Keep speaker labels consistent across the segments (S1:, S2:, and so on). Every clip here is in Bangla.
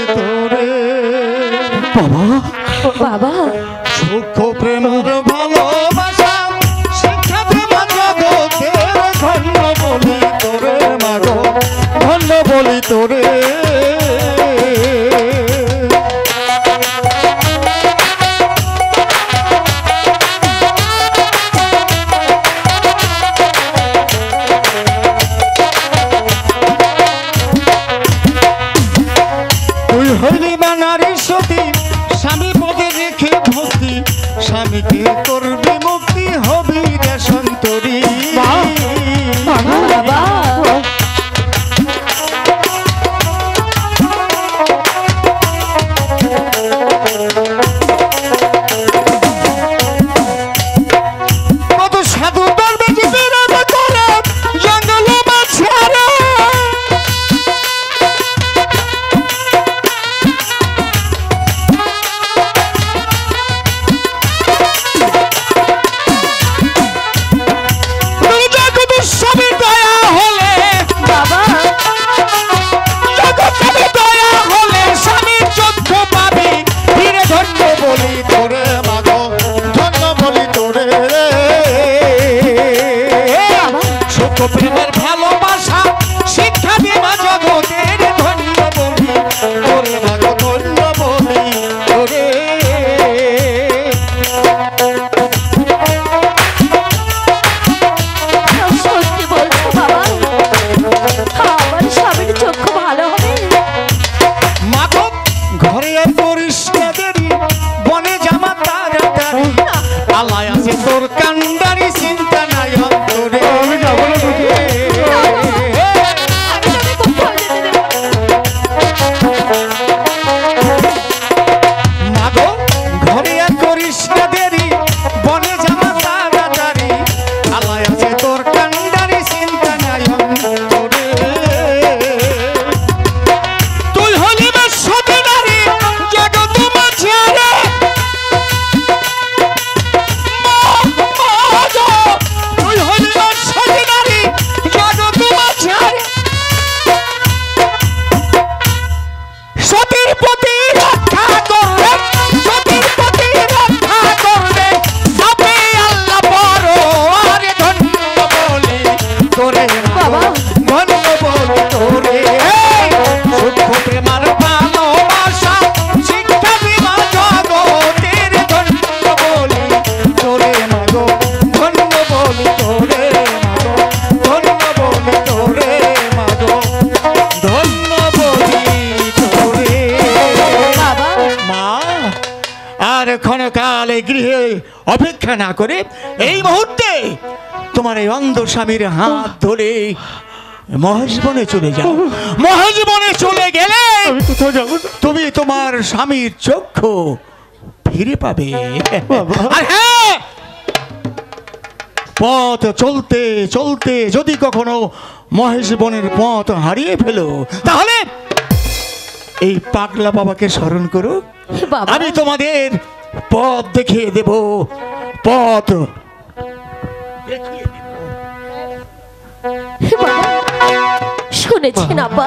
S1: তোরে
S2: বাবা
S3: বাবা
S1: সূক্ষ্ম প্রেমের ভালোবাসা শিক্ষা দেবা জগতের ধন্য বলি তোরে মাগো ধন্য বলি তোরে তুই হইলি বানারি সতী স্বামী পদে রেখে ভক্তি স্বামীকে করবি মুক্তি হবি রে সন্তরী
S3: বাবা
S1: কত সাধু বলবে যে বিরোধ করে জঙ্গল মাঝে সবই দয়া হলে
S3: বাবা
S1: জগৎ দয়া হলে স্বামীর চোখ পাবি ধীরে ধন্য বলি তোরে মাগো ধন্য বলি তোরে সুখ প্রেমের ভালোবাসা শিক্ষা দেবা জগতের ধন্য বলি তোরে মাগো ধন্য বলি তোরে
S3: সত্যি বলছো বাবা আমার স্বামীর চক্ষু ভালো হবে
S1: মাগো ঘরে করিস না দেরি বনে জামা তাড়াতাড়ি আলায় আছে তোর কান্ডারি চিন্তা নাই অন্তরে আমি যাবো না
S3: আমি তোকে কোথাও যেতে দেব না।
S1: মাগো ঘরে করিস না দেরি বনে জামা তাড়াতাড়ি আলায় আছে তোর কান্ডারি চিন্তা নাই অন্তরে তুই হলি বা সতী নারী জগৎ মাঝে তুই হলি বা সতী নারী জগৎ মাঝে সতীর প্রতি রক্ষা করবে সতীর প্রতি রক্ষা করবে তবে আল্লাহ বড় আরে ধন্য বলি তোরে বাবা ধন্য বলি তোরে সূক্ষ্ম প্রেমার ভালোবাসা শিক্ষা দিবা জগতের ধন্য বলি তোরে মাগো ধন্য বলি তোরে মাগো ধন্য বলি তোরে মাগো ধন্য বলি তোরে
S3: বাবা
S1: মা আর ক্ষণকাল এই গৃহে অপেক্ষা না করে এই মুহূর্তে তোমার এই অন্ধ স্বামীর হাত ধরে মহেশবনে চলে যাও মহেশবনে চলে গেলে
S2: কোথাও যাবো না
S1: তুমি তোমার স্বামীর চক্ষু ফিরে পাবে আর হ্যাঁ পথ চলতে চলতে যদি কখনো মহেশবনের পথ হারিয়ে ফেলো তাহলে এই পাগলা বাবাকে স্মরণ করো
S3: বাবা
S1: আমি তোমাদের পথ দেখিয়ে দেব পথ দেখিয়ে দেব।
S3: বাবা শুনেছেন আব্বা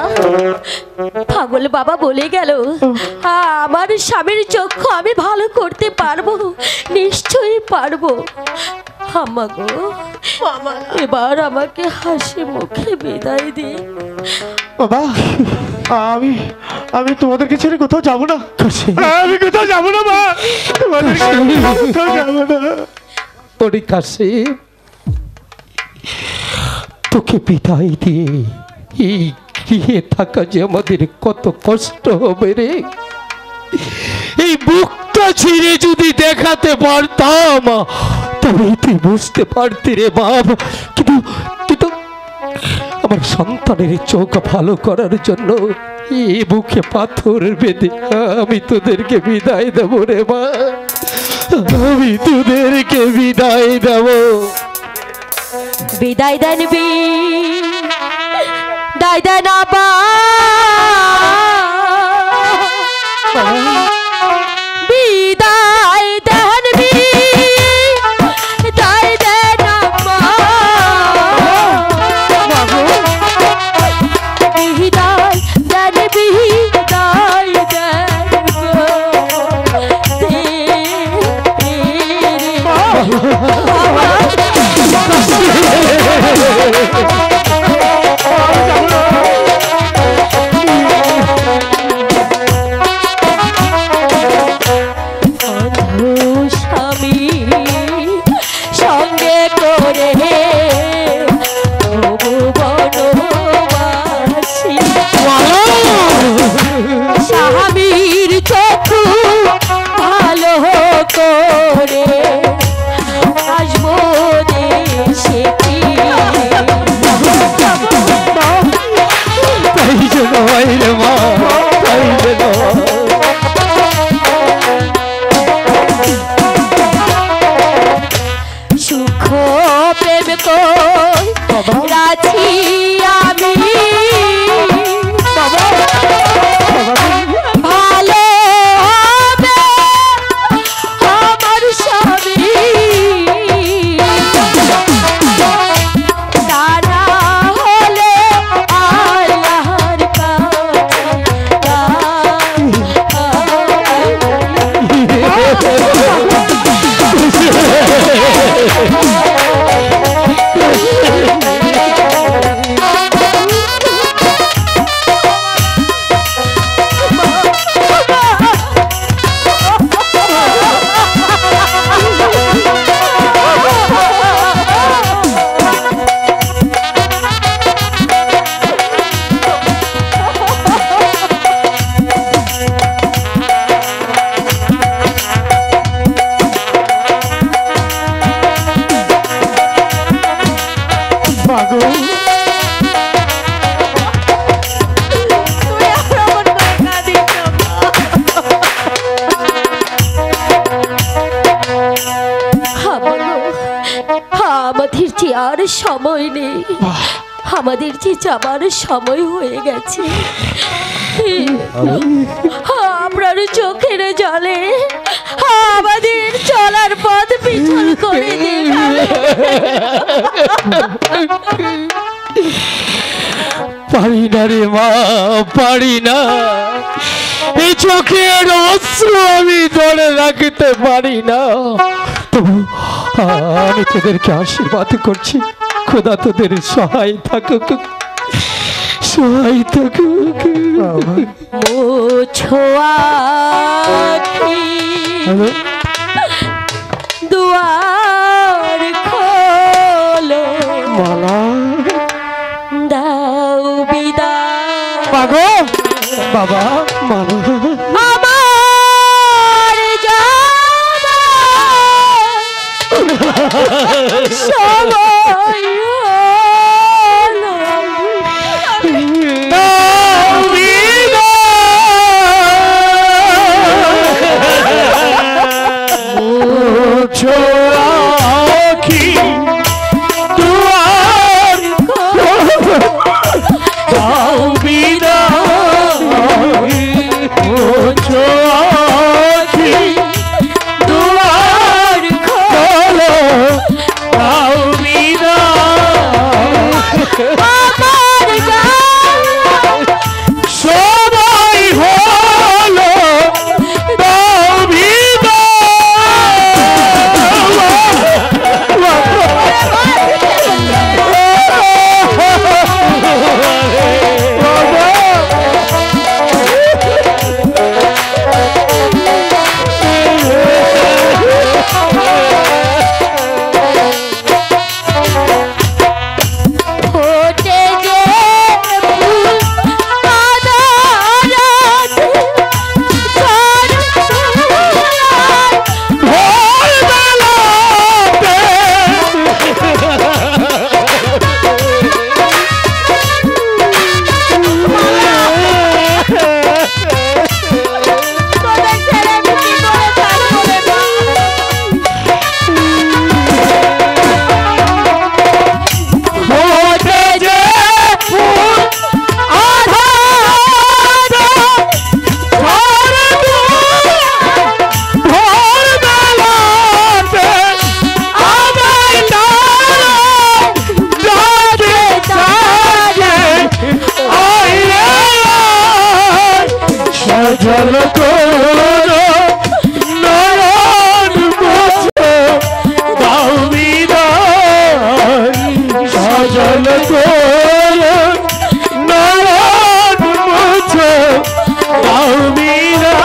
S3: পাগল বাবা বলে গেল আমার স্বামীর চক্ষু আমি ভালো করতে পারবো নিশ্চয়ই পারবো আম্মা গো এবার আমাকে হাসি মুখে বিদায় দিন
S2: বাবা আমি আমি তোমাদেরকে ছেড়ে কোথাও যাবো না আমি কোথাও যাবো না মা তোমাদেরকে কোথাও যাবো না
S4: কাশিম তোকে বিদায় দিয়ে এই গৃহে থাকা যে আমাদের কত কষ্ট হবে রে এই বুকটা ছিঁড়ে যদি দেখাতে পারতাম তবে তুই বুঝতে পারতি রে বাপ কিন্তু কিন্তু আমার সন্তানের চোখ ভালো করার জন্য এই বুকে পাথর বেঁধে আমি তোদেরকে বিদায় দেবো রে মা আমি তোদেরকে বিদায় দেবো
S3: বিদায় দেন বিদায় দেন আব্বা বিদায় দেন বিদায় দেন আব্বা বিদায় দেন বিদায় দেন স্বামীর চক্ষু ভালো করে আসবো দেশে
S4: তাই যেন হয় রে মা, তাই যেন
S3: সুখ প্রেম রাছি আমি ভালো হবে আমার স্বামী তারা হলে আল্লাহর আমাদের যে আর সময় নেই, আমাদের যে যাবার সময় হয়ে গেছে। আপনার চোখের জলে আমাদের চলার পথ পিছল করে দেখাবে।
S4: পারি না রে মা, পারি না। এই চোখের অশ্রু আমি ধরে রাখতে পারি না। তবু আমি তোদেরকে আশীর্বাদ করছি, খোদা তোদের সহায় থাকুক, সহায় থাকুক।
S3: দুয়ার খোলো
S2: মালা
S3: দাও বিদায়
S2: মাগো বাবা মালা
S3: আমার সময়
S4: জল করো নয়ন মুছো দাও বিদায়, সজল করো নয়ন মুছো দাও বিদায়।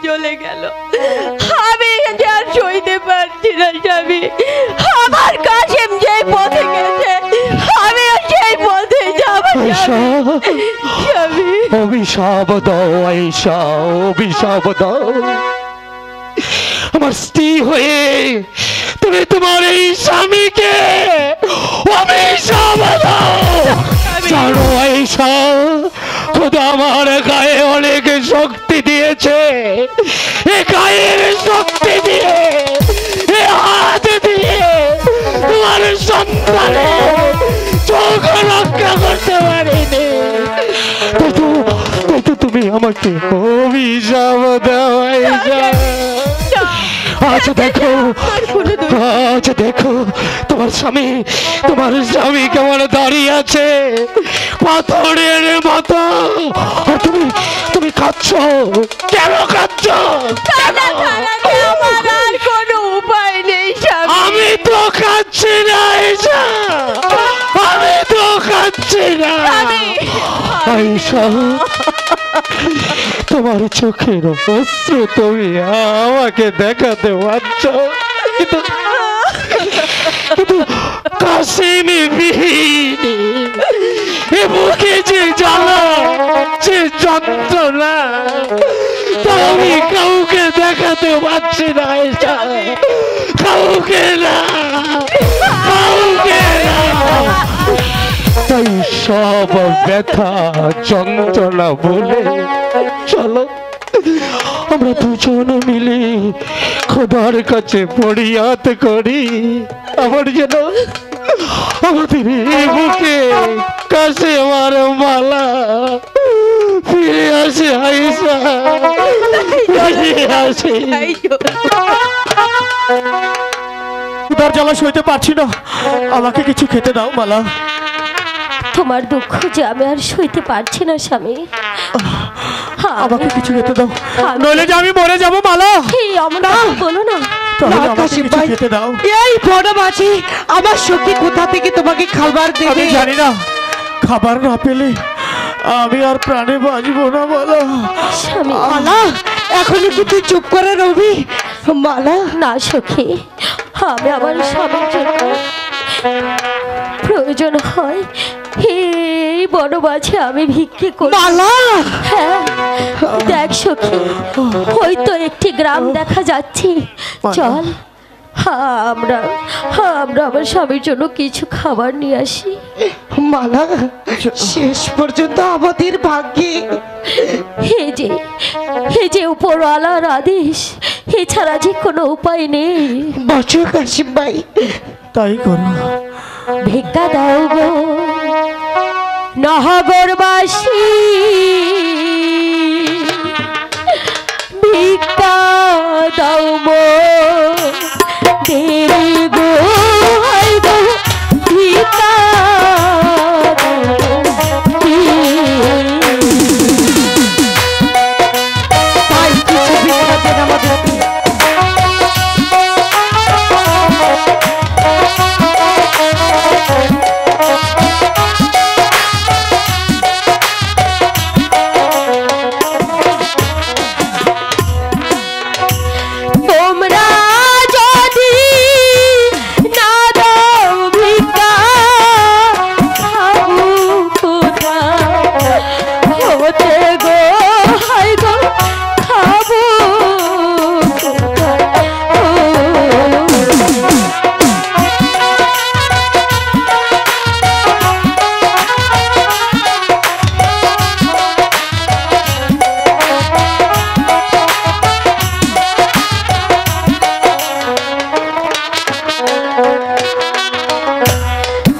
S3: চলে গেল। আমি যে আর সইতে পারছি না স্বামী। আমার কাশেম যে পথে গেছে আমিও সেই পথে যাব স্বামী।
S4: অভিশাপ দাও আয়েশা, অভিশাপ দাও। আমার স্ত্রী হয়ে তুমি তোমার এই স্বামীকে অভিশাপ দাও। জানো আয়েশা, খোদা আমার গায়ে অনেক শক্তি দিয়েছে। এ গায়ের শক্তি দিয়ে, এ হাত দিয়ে তোমার সন্তানের চোখ রক্ষা করতে পারিনি। তাই তো তুমি আমাকে অভিশাপ দাও আয়েশা। আচ্ছা দেখো তোমার স্বামী কেমন দাঁড়িয়ে আছে পাথরের মতো। আর তুমি কাঁদছো কেন? কাঁদছো?
S3: আমার আর কোনো উপায় নেই স্বামী।
S4: আমি তো কাঁদছি না আয়েশা, আমি তো কাঁদছি না আয়েশা। তোমার চোখের অশ্রু তুমি আমাকে দেখাতে পারছ, কিন্তু কাশিমি বিহীনি এ বুকে যে জ্বালা, যে যন্ত্রণা তা আমি কাউকে দেখাতে পারছি না আয়েশা, কাউকে না। তাই সব ব্যথা যন্ত্রণা বলে চলো আমরা দুজনে মিলে খোদার কাছে ফরিয়াদ করি আমার যেন আমাদের এই বুকে কাছে আমার মালা ফিরে আসে আয়েশা, ফিরে আসে।
S2: উদার জ্বালা সইতে পারছি না, আমাকে কিছু খেতে দাও মালা।
S3: তোমার দুঃখ যে আমি আর সইতে পারছি না স্বামী।
S2: আমাকে কিছু খেতে দাও, নইলে যে আমি মরে যাবো মালা।
S3: বলো না,
S2: তাহলে আমাকে কিছু খেতে দাও।
S5: এই বড় মাঝি আমার সখী কোথা থেকে তোমাকে খাবার
S2: আমি
S5: দেবে?
S2: জানি না, খাবার না পেলে আমি আর প্রাণে বাঁচবো না মালা।
S3: স্বামী
S5: মালা, এখন কি তুই চুপ করে রবি? মালা
S3: না সখী, আমি আমার স্বামীর জন্য প্রয়োজন হয় এই বড় মাঝে আমি ভিক্ষে করি।
S5: মালা,
S3: হ্যাঁ দেখ সখী, ওই তো একটি গ্রাম দেখা যাচ্ছে, চল আমরা আমার স্বামীর জন্য কিছু খাবার নিয়ে আসি।
S5: মালা, শেষ পর্যন্ত আমাদের ভাগ্যে
S3: হে যে উপরওয়ালার আদেশ, এছাড়া যে কোনো উপায় নেই।
S5: বসো কাশিম ভাই,
S2: তাই করো।
S3: ভিক্ষা দাও গো নহগরবাসী, ভিক্ষা দাও মো দেবী গো, হায় গো ভিক্ষা
S5: ভাই কিছু ভিক্ষা দেন আমাদেরকে।
S3: তোমরা যদি না দাও ভিক্ষা, খাবো কোথায় হতে গো, হায় গো খাবো কোথায়?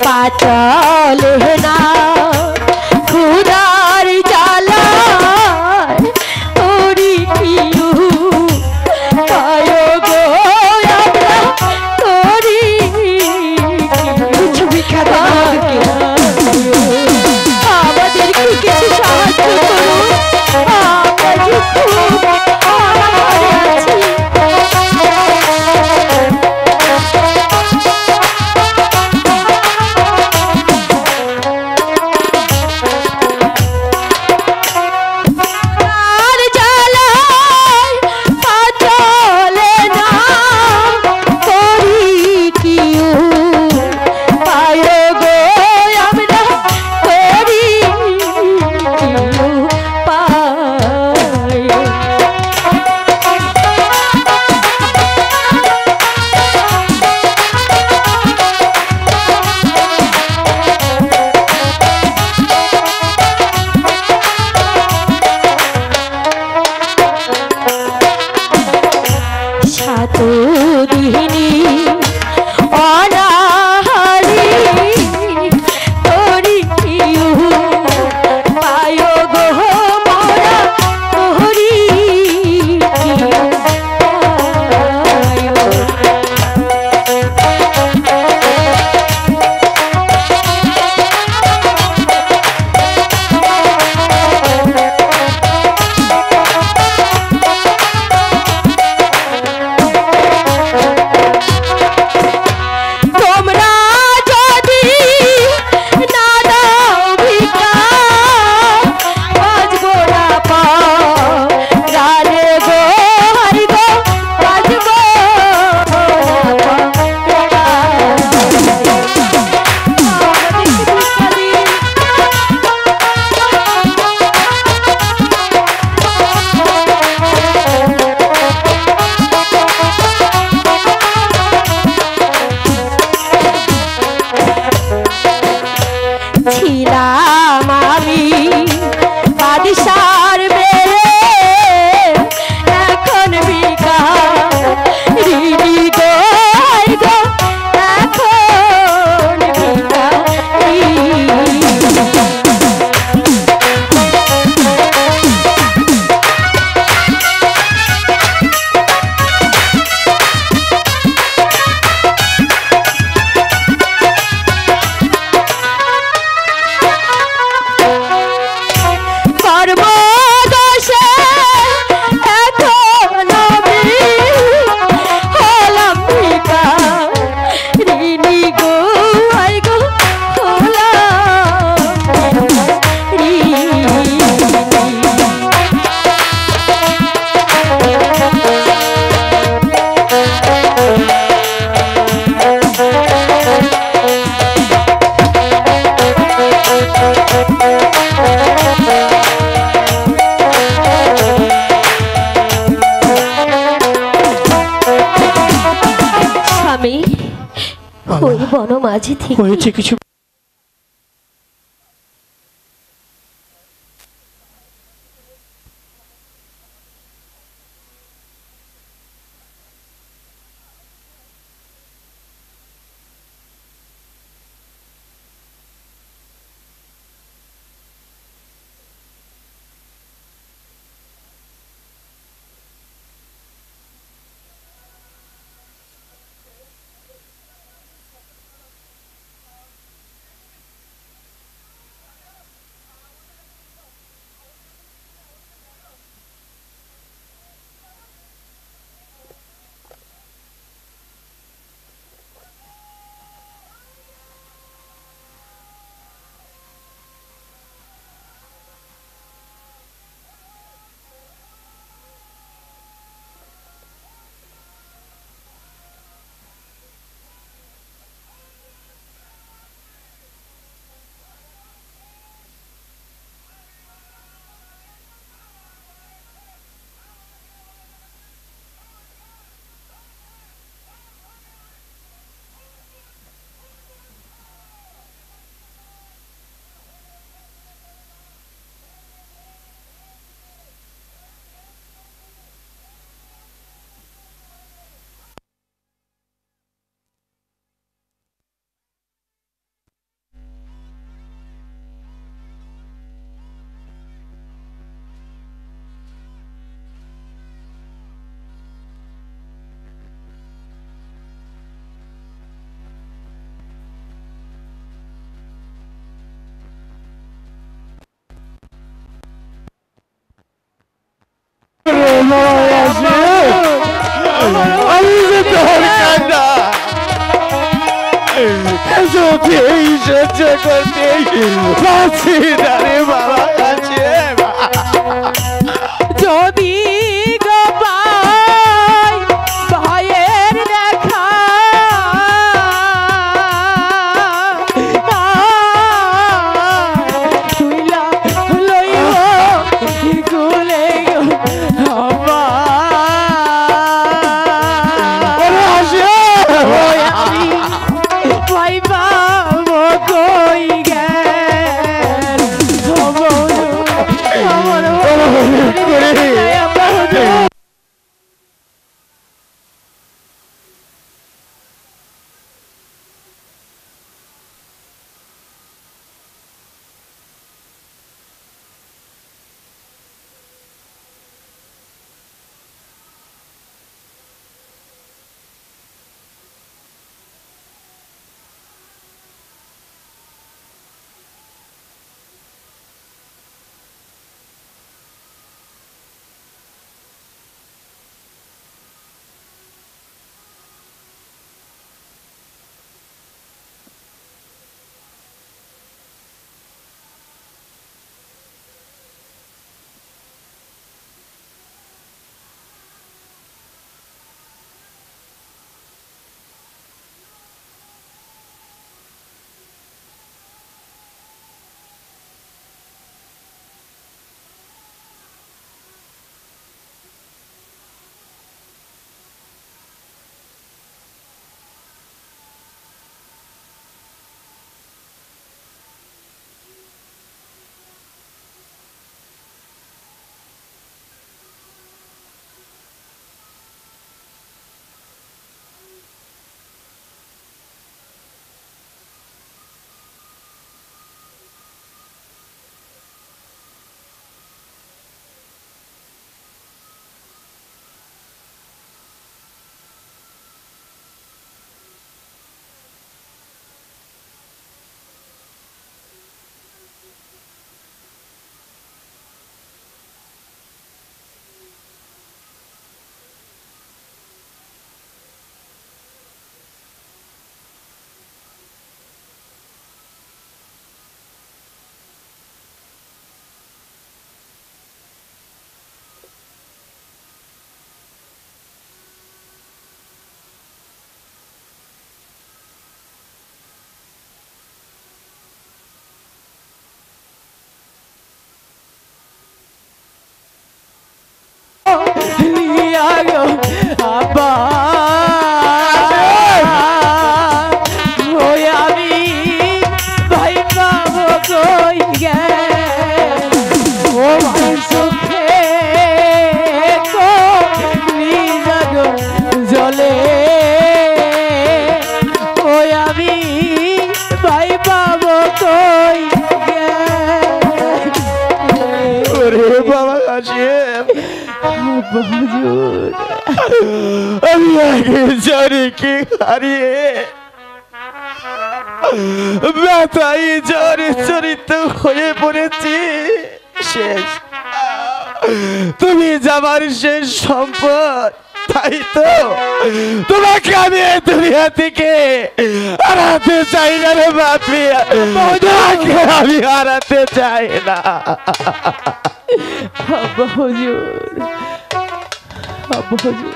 S3: পাচল না খুদার জ্বালা করি কিউ পায় গো আমরা করি
S5: কিছু ভিক্ষা দেন আমাদেরকে।
S3: আমাদেরকে কিছু সাহায্য করুন, আমরা যে খুব অনাহারে আছি। ছিলাম আমি বাদশার বেড়ে এখন ভিখারি গো গো এখন ভিখারি কর্মদোষে এখন আমি হলাম ভিখারিণী গো আই গো হলাম স্বামী ওই বনমাঝি থেকে
S2: হয়েছে কিছু আমি যে তোর কান্না সত্যি সহ্য করতে পারছি না রে বাবা কাছে
S3: যদি গো পাই ভাইয়ের দেখা তুইলা লইব গুলে গো আমি ভাই পাবো কই গেল আব্বা হুজুর
S1: আমি আগে জরিকে হারিয়ে ব্যথায় জ্বরে চরিত হয়ে পড়েছি। শেষ, তুমি যাবার শেষ সম্পদ, তাই তো তোমাকে আমি এই দুনিয়া থেকে হারাতে চাই না রে বাপি, তোমাকে আমি হারাতে চাই না।
S3: আব্বা হুজুর, আব্বা হুজুর।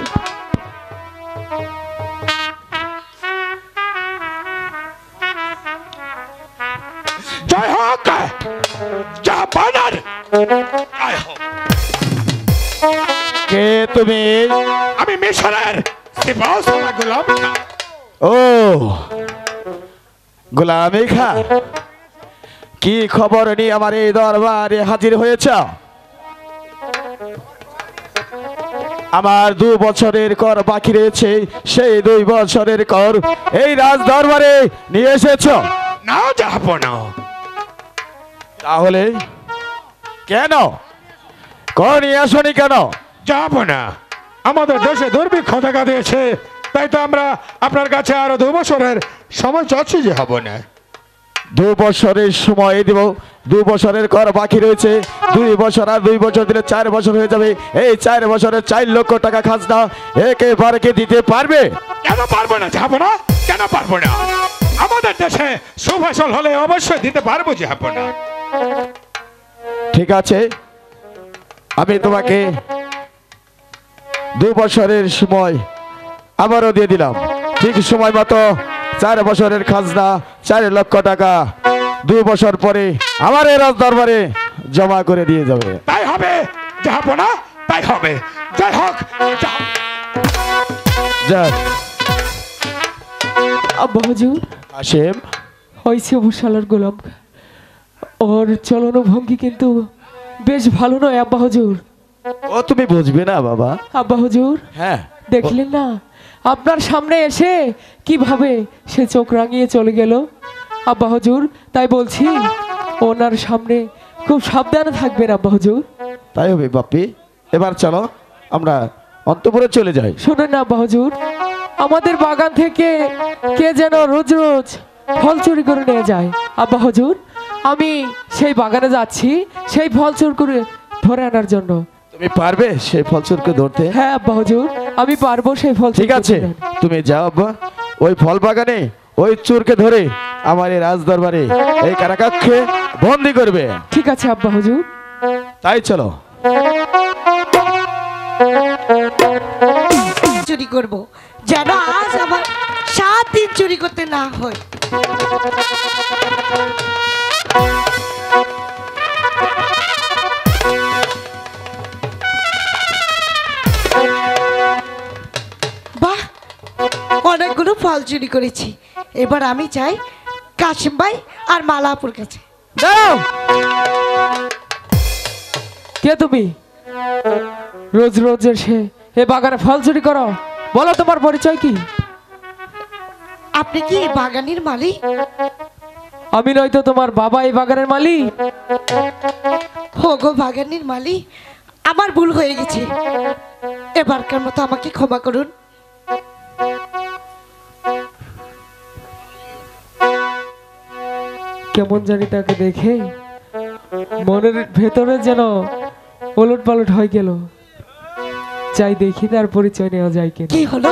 S2: জয় হোক জাপানার, জয় হোক।
S1: কে তুমি?
S2: আমি মিশরের সিপাহসালার গোলাম খা।
S1: ও গোলামি খা, কি খবর নিয়ে আমার এই দরবারে হাজির হয়েছ? আমার 2 বছরের কর বাকি রয়েছে, সেই 2 বছরের কর এই রাজ দরবারে নিয়ে এসেছ।
S2: না যাবো না।
S1: তাহলে কেন কর নিয়ে আসনি কেন?
S2: যাবো না, আমাদের দেশে দুর্ভিক্ষ দেখা দিয়েছে, তাই তো আমরা আপনার কাছে আরো 2 বছরের সময় চাচ্ছি যে হব না।
S1: 2 বছরের সময় দিব, 2 বছরের কর বাকি রয়েছে, 2 বছর আর 2 বছর দিলে 4 বছর হয়ে যাবে। এই 4 বছরে 4 লক্ষ টাকা খাজনা একেবারে কি দিতে পারবে?
S2: কেন পারবো না? যাবো না, কেন পারবো না? আমাদের দেশে সুফসল হলে অবশ্যই দিতে পারবো, যাবো না।
S1: ঠিক আছে, আমি তোমাকে 2 বছরের সময় আবারও দিয়ে দিলাম। ঠিক সময় মতো 4 বছরের খাজনা 4 লক্ষ টাকা 2 বছর পরে আমার এই রাজ দরবারে জমা করে দিয়ে যাবে।
S2: তাই হবে, যাবো না, তাই হবে। যাই হোক, যাও।
S1: যাক
S3: আব্বা হুজুর,
S1: হাসেম,
S3: হয়েছে অবসালার গোলাম খা। ওর চলন ভঙ্গি কিন্তু বেশ ভালো নয় আব্বা হুজুর।
S1: ও তুমি বুঝবে না বাবা।
S3: আব্বা হুজুর,
S1: হ্যাঁ,
S3: দেখলেন না আপনার সামনে এসে কিভাবে সে চোখ রাঙিয়ে চলে গেল। আব্বা হুজুর, তাই বলছি ওনার সামনে খুব সাবধানে থাকবেন আব্বা হুজুর।
S1: তাই হবে বাপি। এবার চলো আমরা অন্তপুরে চলে যাই।
S3: শোনেন না আব্বা হুজুর, আমাদের বাগান থেকে কে যেন রোজ রোজ ফল চুরি করে নিয়ে যায়। আব্বা হুজুর, আমি সেই বাগানে যাচ্ছি সেই ফল চুরি করে ধরে আনার জন্য।
S1: তুমি পারবে সেই ফল চোরকে ধরতে?
S3: হ্যাঁ আব্বা হুজুর, আমি পারবো সেই ফল চুরি
S1: ঠিক আছে,
S3: করতে।
S1: তুমি যাও আব্বা, ওই ফল বাগানে ওই চোরকে ধরে আমার এই রাজ দরবারে এই কারাকক্ষে বন্দি করবে।
S3: ঠিক আছে আব্বা হুজুর।
S1: তাই চলো।
S5: চুরি করব, যেন আজ আমার 7 দিন চুরি করতে না হয়। বাহ, অনেকগুলো ফল চুরি করেছি। এবার আমি চাই কাশিম ভাই আর মালাপুর কাছে।
S3: দাঁড়াও, কে তুমি? রোজ রোজ এসে এ বাগানে ফল চুরি করো, বলো তোমার পরিচয় কি?
S5: আপনি কি এই বাগানের মালিক?
S3: আমি নয়তো তোমার বাবা এই বাগানের মালিক?
S5: হোগো বাগানের মালিক, আমার ভুল হয়ে গেছে, এবারকার মতো আমাকে ক্ষমা করুন।
S3: কেমন জানি তাকে দেখে মনের ভেতরে যেন ওলট পালট হয়ে গেল। যাই দেখি তার পরিচয় নেওয়া যায় কিনা।
S5: কি হলো?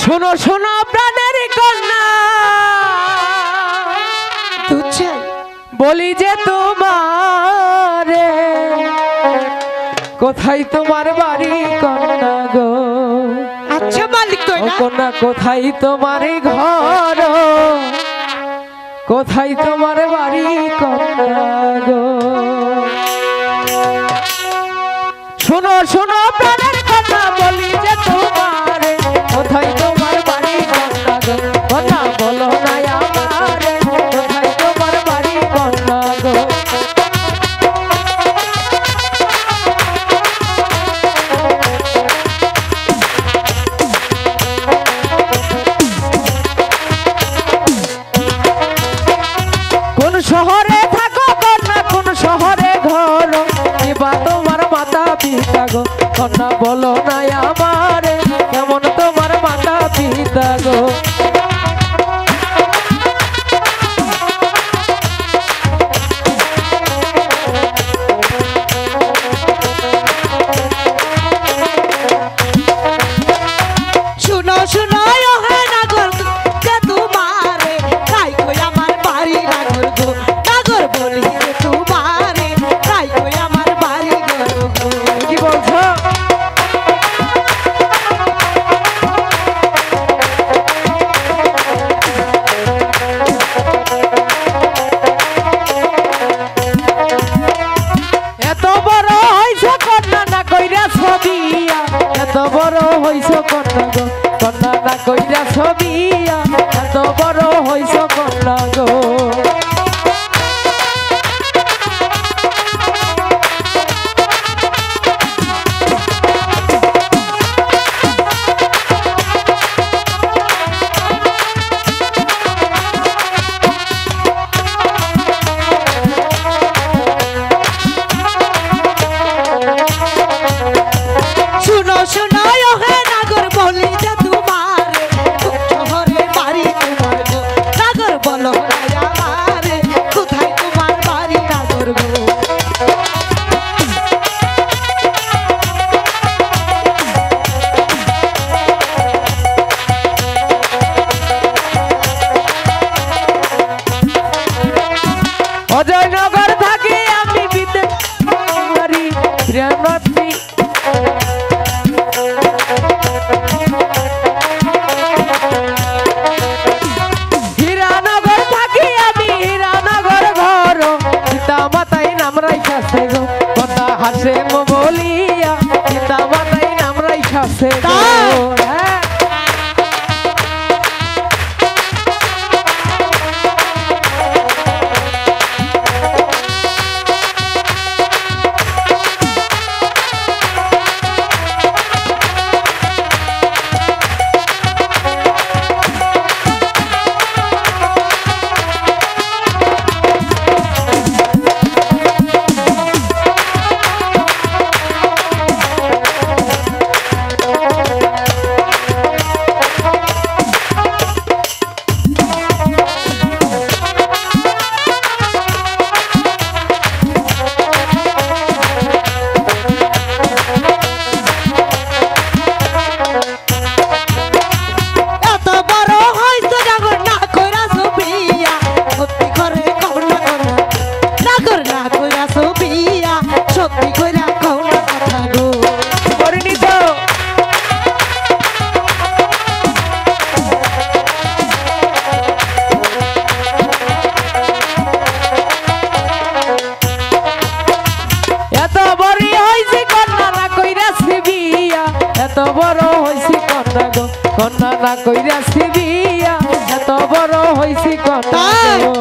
S3: শোনো শোনো প্রাণের কন্যা,
S5: দুধ চাই?
S3: বলি যে তোমারে কোথায় তোমার বাড়ি কন্যা গো?
S5: আচ্ছা মালিক তো
S3: ও কন্যা কোথায় তোমার ঘর, কোথায় তোমার বাড়ি কন্যা গো? শোনো শোনো প্রাণের কন্যা, বলি যে তোমারে কোথায় তোমার বাড়ি কন্যা গো? কথা বলো না আমারে, কোথায় তোমার বাড়ি কন্যা গো? কোন শহরে থাকো কন্যা, কোন শহরে ঘর,
S4: গো কন্যা বলো না আমারে কেমন তোমার মাতা পিতা গো
S5: শুনো শুনো ও হে নাগর যে তোমারে তাই কই আমার বাড়ি নাগর গো নাগর বলি যে তোমারে তাই কই আমার বাড়ি গো
S4: কি বলছো এত বড় হইছ কন্যা না কইরা ছবিয়া এত বড় হইছ কন্যা গো কন্যা না কইরা ছবিয়া এত বড় হইছ কন্যা গো
S5: শুনো শুনো ও হে নাগর বলি যে তোমারে শহরে বাড়ি তোমার গো নাগর বলো না আমারে কোথায় তোমার বাড়ি নাগর গো
S4: অজয়নগর থাকি আমি বিদেশ করি প্রেমী হীরানগর থাকি আমি হীরানগর ঘর সীতা মাতাই নাম রাইখাছে গো কন্যা হাসে বলিয়া সীতা মাতাই নাম রাইখাছে গো হ্যাঁ
S5: এত বড় হইছো নাগর না কইরা সুবিয়া সত্যি করে কও না কথা নাগর না কইরা সুবিয়া সত্যি কইরা কও না কথা গো
S4: পরিণীত এত বড় হইছে কন্যা না কইরা সিবিয়া এত বড় হইছে কন্যা গো কন্যা না কইরা সিবিয়া এত বড় হইছে কন্যা গো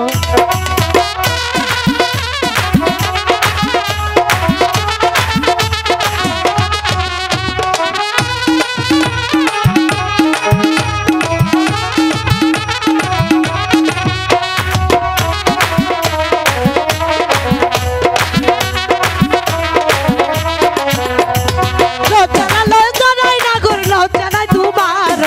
S5: লজ্জা নাই নাগর লজ্জা নাই তোমার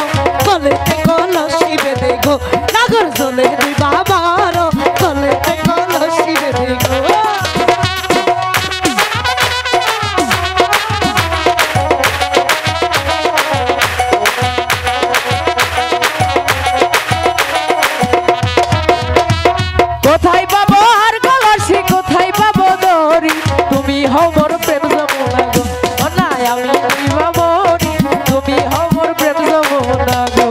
S5: কলেতে কলসি বেঁধে গো নাগর জলে দুই বাবার কলেতে কলসি বেঁধে গো
S4: কোথায় পাবো আর কলসি কোথায় পাবো দড়ি তুমি হও মোর প্রেম যমুনা গো না আমি তুমি বাবনি তুমি হও মোর প্রেম যমুনা গো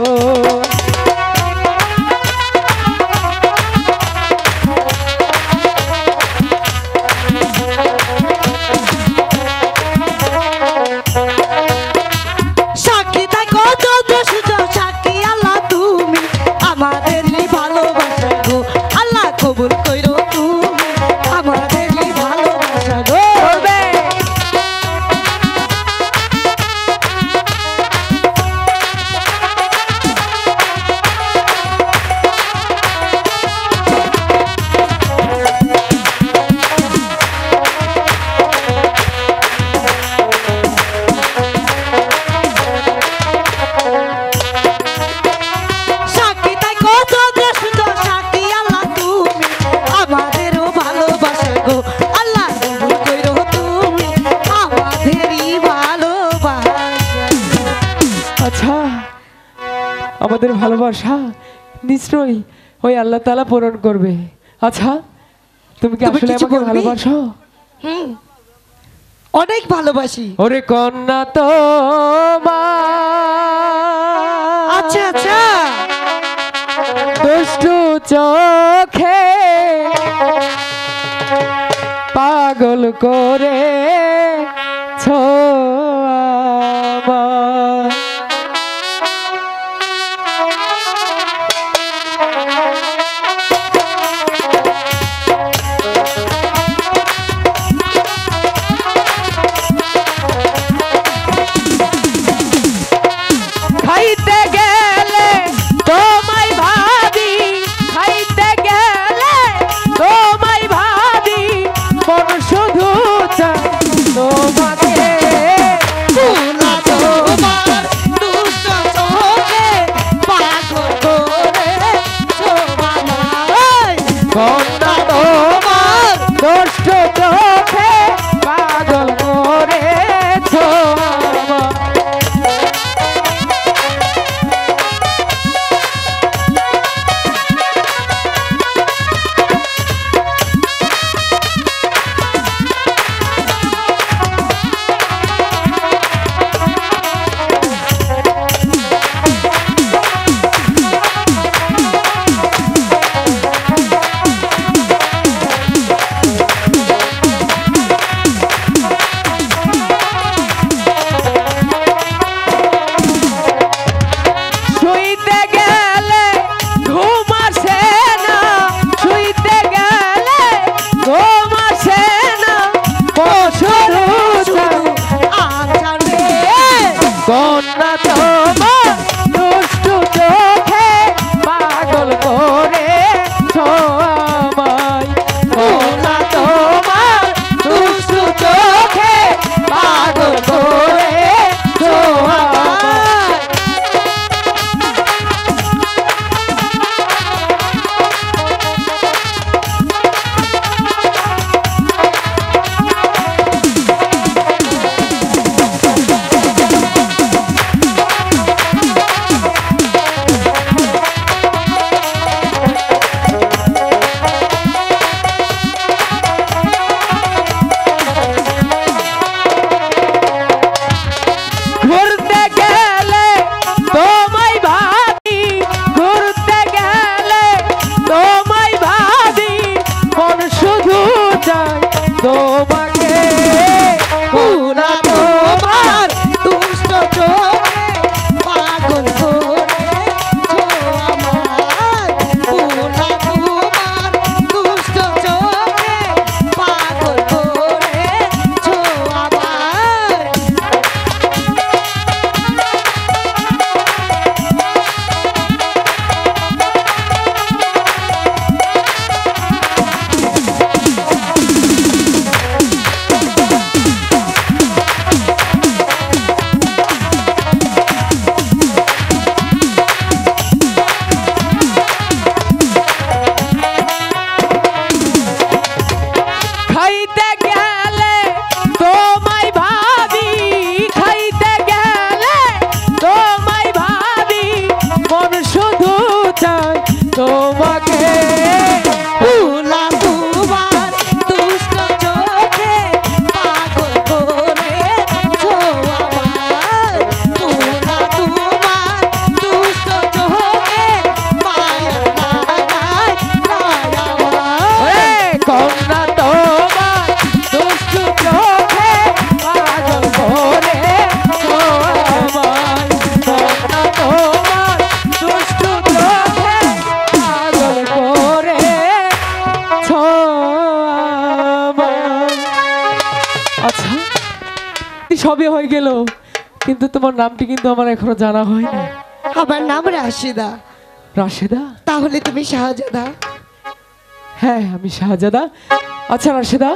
S4: ভালোবাসা নিশ্চয়ই ওই আল্লাহ তাআলা পূরণ করবে। আচ্ছা তুমি কি
S5: তুমি
S4: আসলে
S5: কিছু
S4: আমাকে
S5: বলবি?
S4: ভালোবাসো?
S5: অনেক ভালোবাসি।
S4: ওরে কন্যা তো
S5: আচ্ছা আচ্ছা,
S4: দুষ্টু চোখে পাগল করে খাইতে গেলে তোমায় ভাবি, খাইতে গেলে তোমায় ভাবি, মন শুধু চায় তোমাকে।
S5: ভোলা তোমার দুষ্ট চোখে পাগল করেছো আমায়।
S4: কন্যা তোমার দুষ্ট চোখে পাগল করেছো আমায়। শুইতে গেলে ঘুম আসে না, শুইতে গেলে ঘুম আসে না, শুধু চাই
S5: আচ্ছা রে,
S4: কন্যা তোমার দুষ্টু চোখে পাগল করেছো আমায়। কন্যা তোমার দুষ্টু চোখে পাগল করেছো আমায়। ঘুরতে গেলে তোমায় ভাবি, ঘুরতে গেলে তোমায় ভাবি, মন শুধু চায় তোমাকে।
S5: ভোলা তোমার দুষ্ট চোখে পাগল করেছো আমায়। ভোলা তোমার দুষ্ট চোখে পাগল করেছো আমায়।
S4: খাইতে গেলে তোমায় ভাবি, খাইতে গেলে তোমায় ভাবি, মন শুধু চায় তোমাকে।
S5: ভোলা তোমার দুষ্ট চোখে পাগল করেছো আমায়। ভোলা তোমার দুষ্ট চোখে মায়া লাগায় আমায়।
S4: ওরে কন্যা তোমার দুষ্টু চোখে পাগল করেছো আমায়। কন্যা তোমার দুষ্টু চোখে পাগল করেছো আমায়। আচ্ছা এই সবই হয়ে গেল, কিন্তু তোমার নামটি কিন্তু আমার এখনো জানা হয়নি।
S5: আমার নাম রাশিদা।
S4: রাশেদা?
S5: তাহলে তুমি শাহজাদা?
S4: হ্যাঁ আমি শাহজাদা। আচ্ছা রাশেদা,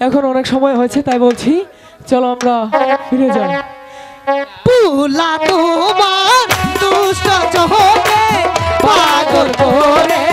S4: এখন অনেক সময় হয়েছে তাই বলছি চলো আমরা ফিরে যাই।
S5: ভোলা তোমার দুষ্ট চোখে পাগল করে